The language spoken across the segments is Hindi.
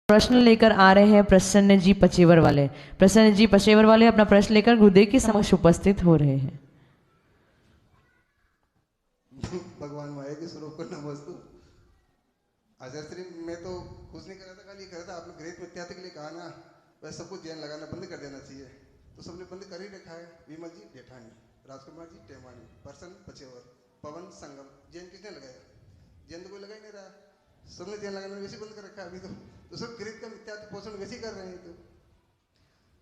प्रश्न लेकर आ रहे हैं प्रसन्न जी पचेवर वाले। प्रसन्न जी पचेवर वाले अपना प्रश्न लेकर गुरुदेव के समक्ष उपस्थित हो रहे हैं। भगवान माया के स्वरूप को नमस्तु। आचार्य श्री मैं तो कुछ नहीं कर रहा था, खाली कर रहा था। आपने ग्रेट विद्यार्थी के लिए कहा ना, वैसे सबको जैन लगाना बंद कर देना चाहिए, तो सबने बंद कर ही रखा है। विमल जी जेठानी, राजकुमार जी टेमानी, प्रसन्न पचेवर, पवन संगम। जैन किसने लगाया? जैन तो कोई लगा ही नहीं रहा, सबने जैन लगाना वैसे बंद कर रखा है। अभी तो सब ग्रेट का विद्यार्थी पोषण वैसे कर रहे हैं। तो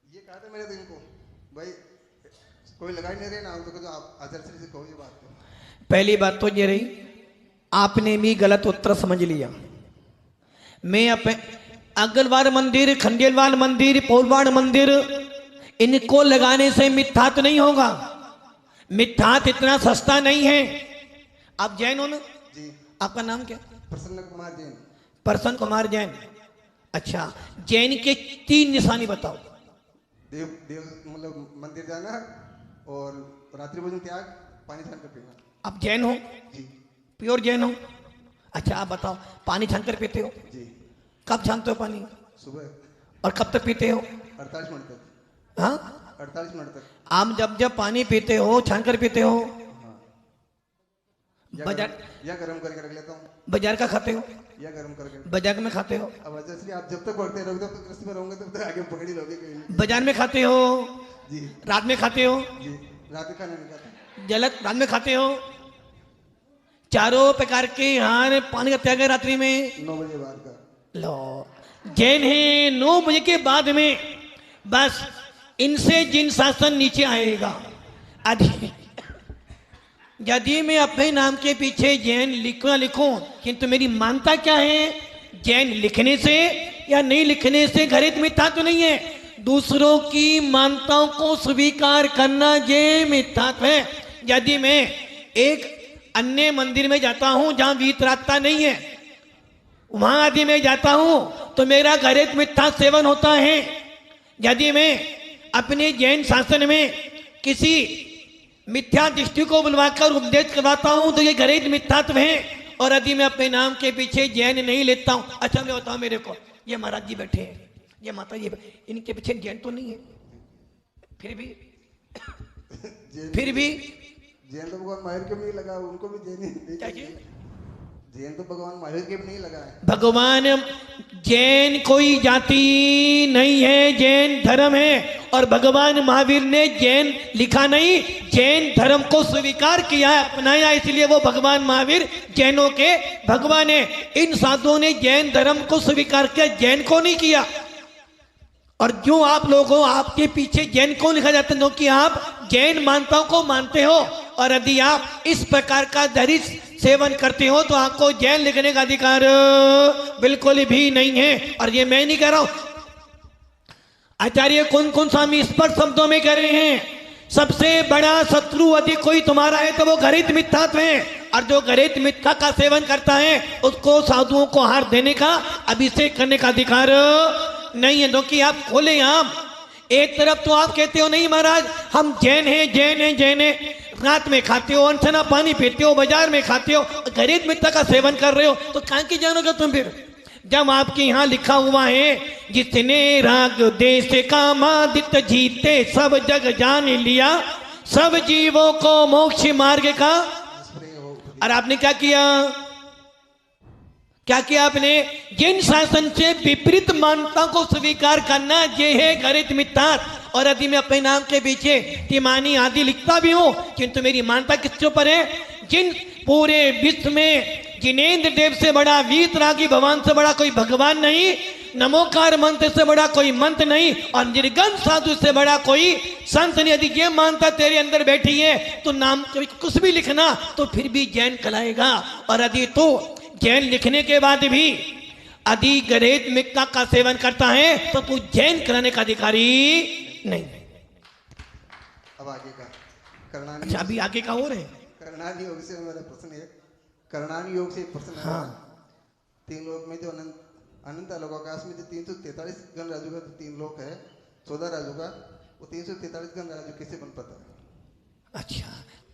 ये कहा था मैंने तो इनको, भाई कोई लगा ही नहीं रहे ना, तो आप आचार्य श्री से कहो ये बात। पहली बात तो ये रही, आपने भी गलत उत्तर समझ लिया। मैं अपने अग्रवाल मंदिर, खंडेलवाल मंदिर, पौलवाड़ मंदिर, इनको लगाने से मिथ्यात नहीं होगा। मिथ्यात इतना सस्ता नहीं है। आप जैन हो ना जी? आपका नाम क्या? प्रसन्न कुमार जैन। प्रसन्न कुमार जैन। अच्छा, जैन के 3 निशानी बताओ। देव देव मतलब मंदिर जाना और रात्रि भोजन त्याग, पानी छान कर पीना। आप जैन हो? जी। प्योर जैन हो? अच्छा, आप बताओ, पानी छान कर पीते हो? जी। कब छानते हो पानी? सुबह। और कब तक पीते हो? 48 मिनट तक। हाँ, 48 मिनट तक। आप जब जब पानी पीते हो छान कर पीते हो? हाँ। बाजार या गरम करके रख लेता हूँ। बाजार का खाते हो या गरम करके? बाजार में खाते हो? अब जैसे आप जब तक पढ़ते रहोगे तब तक कृषि में रहोगे, तब तक आगे पकड़ ही लोगे कहीं। बाजार में खाते हो? जी। रात में खाते हो? जी। रात में खाना नहीं खाता। जलक रात में खाते हो? चारों प्रकार के यहाँ पानी का त्याग है रात्रि में 9 बजे बाद का। लो, जैन है 9 बजे के बाद में, बस इनसे जिन शासन नीचे आएगा। यदि मैं अपने नाम के पीछे जैन लिखूं, किंतु मेरी मानता क्या है? जैन लिखने से या नहीं लिखने से घरित मिथ्या तो नहीं है। दूसरों की मान्यताओं को स्वीकार करना ये मिथ्यात्व है। यदि मैं एक अन्य मंदिर में जाता हूं जहां वीतरागता नहीं है, वहां यदि मैं जाता हूं तो मेरा घरित मिथ्या सेवन होता है। यदि मैं अपने जैन शासन में किसी मिथ्या दृष्टि को बुलवाकर उपदेश करवाता हूं तो ये घरित मिथ्यात्व है। और यदि मैं अपने नाम के पीछे जैन नहीं लेता हूं, अच्छा मैं बताऊं, मेरे को ये महाराज जी बैठे हैं, ये माता जी, इनके पीछे जैन तो नहीं है, फिर भी जैन तो भगवान माहिर के भी नहीं लगा, उनको भी जैन जैन तो भगवान माहिर के भी नहीं लगा है। भगवान जैन कोई जाति नहीं है, जैन धर्म है। और भगवान महावीर ने जैन लिखा नहीं, जैन धर्म को स्वीकार किया है, अपनाया, इसलिए वो भगवान महावीर जैनों के भगवान है। इन साधुओं ने जैन धर्म को स्वीकार किया, जैन को नहीं किया। और जो आप लोगों, आपके पीछे जैन को लिखा जाता है क्योंकि आप जैन मान्यताओं को मानते हो। और यदि आप इस प्रकार का दरिद्र सेवन करते हो तो आपको जैन लिखने का अधिकार बिल्कुल भी नहीं है। और ये मैं नहीं कह रहा हूं, आचार्य कौन कौन स्वामी स्पष्ट शब्दों में कह रहे हैं, सबसे बड़ा शत्रु यदि कोई तुम्हारा है तो वो घरित मिथ्यात्व है। और जो घरित मिथ्या का सेवन करता है उसको साधुओं को हार देने का, अभिषेक करने का अधिकार नहीं है। क्योंकि आप खोले आप एक तरफ तो आप कहते हो नहीं महाराज हम जैन हैं, जैन हैं, जैन हैं, रात में खाते हो, अनछना पानी पीते हो, बाजार में खाते हो, घरित मिथ्या का सेवन कर रहे हो, तो कहां की जानोगे तुम फिर? जब आपके यहाँ लिखा हुआ है जिसने राग देश का मादित जीते सब जग जान लिया, सब जीवों को मोक्ष मार्ग का। और आपने क्या किया? क्या किया आपने? जिन शासन से विपरीत मान्यता को स्वीकार करना, ये है घरित मिथ्या। और यदि मैं अपने नाम के पीछे तिमानी आदि लिखता भी हूं, किंतु मेरी मान्यता किसके ऊपर है? जिन पूरे विश्व में जिनेन्द्र देव से बड़ा, वीतरागी भगवान से बड़ा कोई भगवान नहीं, नमोकार मंत्र से बड़ा कोई मंत्र नहीं, और निर्गम साधु से बड़ा कोई संत नहीं। यदि ये मानता तेरे अंदर बैठी है तो नाम कुछ भी लिखना तो फिर भी जैन कहलाएगा। और यदि तो जैन लिखने के बाद भी यदि घरित मिथ्या का सेवन करता है तो तू जैन कराने का अधिकारी नहीं। अब आगे का करणानी। अच्छा, अभी आगे का और है। करणानी योग से मेरा प्रश्न है, करणानी योग से एक प्रश्न है। हाँ। 3 लोक में जो अनंत लोकाकाश में जो 343 गण राजू का 3 लोक है, 14 राजू का, वो 343 गण राजू कैसे बन पाता है? अच्छा,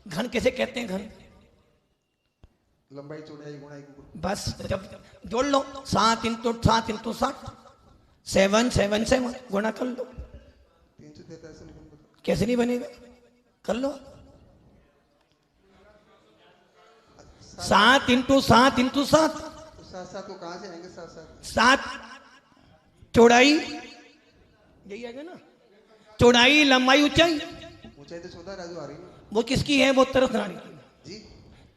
घन कैसे कहते हैं? घन लंबाई, चौड़ाई, गुणाई, बस जब जोड़ लो 7 × 7 × 7 7 7 7 गुणा कर लो। 343 बताओ। कैसे नहीं बनेगा, कर लो। 7 इंटू 7 इंटू 7, तो 7 को कहाँ से आएंगे? 7 7 चौड़ाई, यही आएगा ना, चौड़ाई लंबाई ऊंचाई। ऊंचाई तो 14 राजू आ रही ना वो किसकी है? वो तरस नाड़ी की, जी।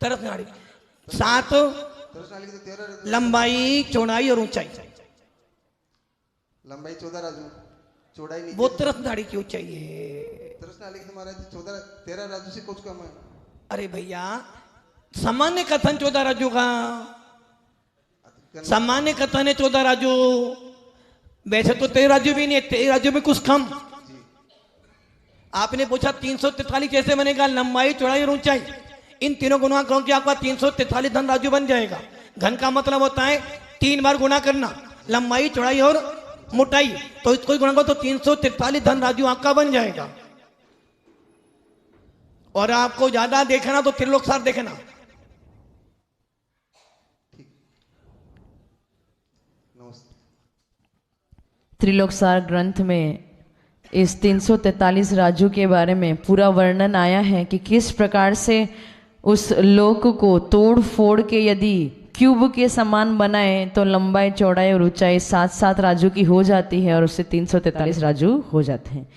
तरस नाड़ी। 7 तरस नाली की तो 13 राजू। लंबाई, चौड़ाई और ऊंचाई, लंबाई 14 राजू, चौड़ाई नहीं। वो तरस नाड़ी की ऊंचाई है। तरस नाली की तुम्हारा 14 13 राजू से कुछ कम है। अरे भैया, सामान्य कथन 14 राजू का, सामान्य कथन है 14 राजू। वैसे तो 13 राजू भी नहीं है, 13 राजू में कुछ कम। आपने पूछा 343 कैसे बनेगा? लंबाई, चौड़ाई और ऊंचाई, इन तीनों गुणा करो कि आपका 343 धन राजू बन जाएगा। घन का मतलब होता है 3 बार गुणा करना, लंबाई, चौड़ाई और मोटाई। तो इसको गुणा करो तो 343 धन राजू आपका बन जाएगा। और आपको ज्यादा देखना तो त्रिलोक सार देखना। नमस्ते। त्रिलोकसार ग्रंथ में इस 343 राजू के बारे में पूरा वर्णन आया है कि किस प्रकार से उस लोक को तोड़ फोड़ के यदि क्यूब के समान बनाए तो लंबाई, चौड़ाई और ऊंचाई 7 7 राजू की हो जाती है और उससे 343 राजू हो जाते हैं।